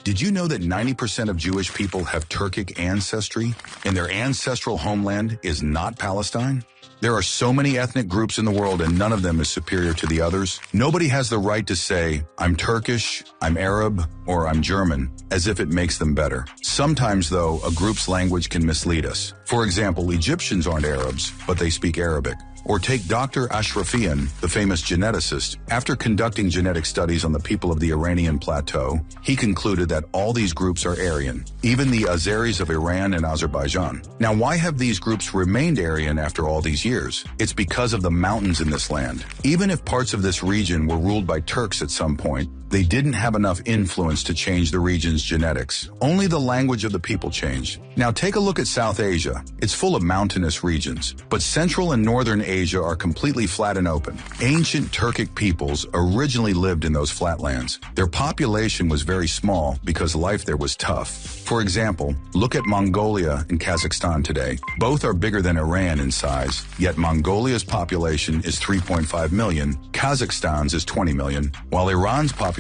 Did you know that 90% of Jewish people have Turkic ancestry, and their ancestral homeland is not Palestine? There are so many ethnic groups in the world and none of them is superior to the others. Nobody has the right to say, I'm Turkish, I'm Arab, or I'm German, as if it makes them better. Sometimes, though, a group's language can mislead us. For example, Egyptians aren't Arabs, but they speak Arabic. Or take Dr. Ashrafian, the famous geneticist. After conducting genetic studies on the people of the Iranian plateau, he concluded that all these groups are Aryan, even the Azeris of Iran and Azerbaijan. Now, why have these groups remained Aryan after all these years? It's because of the mountains in this land. Even if parts of this region were ruled by Turks at some point, they didn't have enough influence to change the region's genetics. Only the language of the people changed. Now take a look at South Asia. It's full of mountainous regions, but Central and Northern Asia are completely flat and open. Ancient Turkic peoples originally lived in those flatlands. Their population was very small because life there was tough. For example, look at Mongolia and Kazakhstan today. Both are bigger than Iran in size, yet Mongolia's population is 3.5 million, Kazakhstan's is 20 million, while Iran's population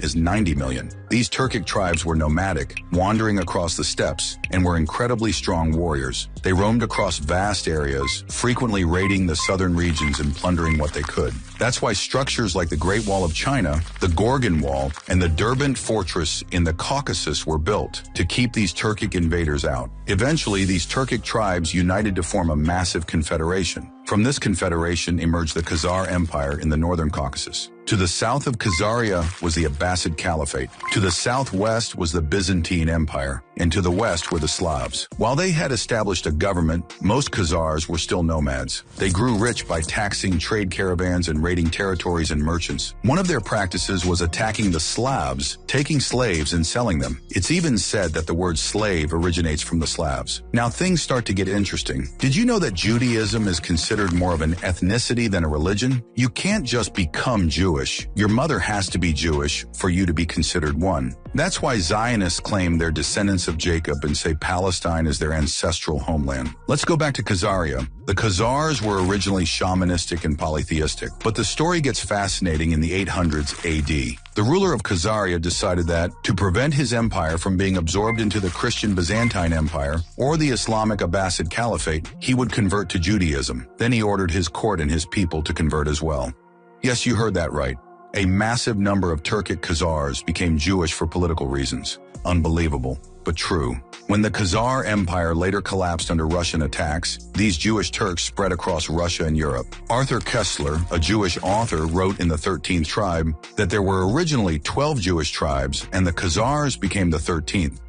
is 90 million. These Turkic tribes were nomadic, wandering across the steppes, and were incredibly strong warriors. They roamed across vast areas, frequently raiding the southern regions and plundering what they could. That's why structures like the Great Wall of China, the Gorgan Wall, and the Derbent Fortress in the Caucasus were built to keep these Turkic invaders out. Eventually, these Turkic tribes united to form a massive confederation. From this confederation emerged the Khazar Empire in the northern Caucasus. To the south of Khazaria was the Abbasid Caliphate. To the southwest was the Byzantine Empire, and to the west were the Slavs. While they had established a government, most Khazars were still nomads. They grew rich by taxing trade caravans and raiding territories and merchants. One of their practices was attacking the Slavs, taking slaves and selling them. It's even said that the word slave originates from the Slavs. Now things start to get interesting. Did you know that Judaism is considered more of an ethnicity than a religion? You can't just become Jewish. Your mother has to be Jewish for you to be considered one. That's why Zionists claim they're descendants of Jacob and say Palestine is their ancestral homeland. Let's go back to Khazaria. The Khazars were originally shamanistic and polytheistic, but the story gets fascinating in the 800s AD. The ruler of Khazaria decided that, to prevent his empire from being absorbed into the Christian Byzantine Empire or the Islamic Abbasid Caliphate, he would convert to Judaism. Then he ordered his court and his people to convert as well. Yes, you heard that right. A massive number of Turkic Khazars became Jewish for political reasons. Unbelievable, but true. When the Khazar Empire later collapsed under Russian attacks, these Jewish Turks spread across Russia and Europe. Arthur Koestler, a Jewish author, wrote in the 13th tribe that there were originally 12 Jewish tribes and the Khazars became the 13th,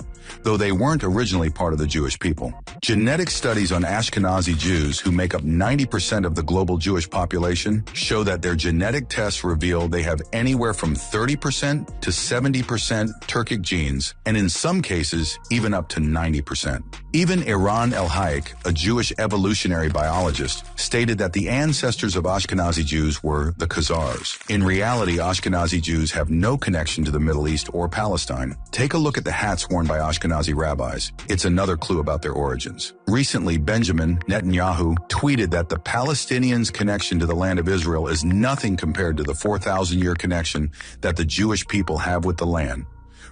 though they weren't originally part of the Jewish people. Genetic studies on Ashkenazi Jews, who make up 90% of the global Jewish population, show that their genetic tests reveal they have anywhere from 30% to 70% Turkic genes, and in some cases, even up to 90%. Even Eran El-Hayek, a Jewish evolutionary biologist, stated that the ancestors of Ashkenazi Jews were the Khazars. In reality, Ashkenazi Jews have no connection to the Middle East or Palestine. Take a look at the hats worn by Ashkenazi rabbis. It's another clue about their origins. Recently, Benjamin Netanyahu tweeted that the Palestinians' connection to the land of Israel is nothing compared to the 4,000-year connection that the Jewish people have with the land.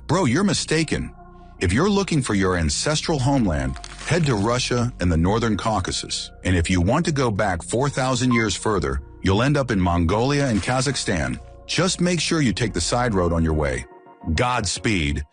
Bro, you're mistaken. If you're looking for your ancestral homeland, head to Russia and the Northern Caucasus. And if you want to go back 4,000 years further, you'll end up in Mongolia and Kazakhstan. Just make sure you take the side road on your way. Godspeed.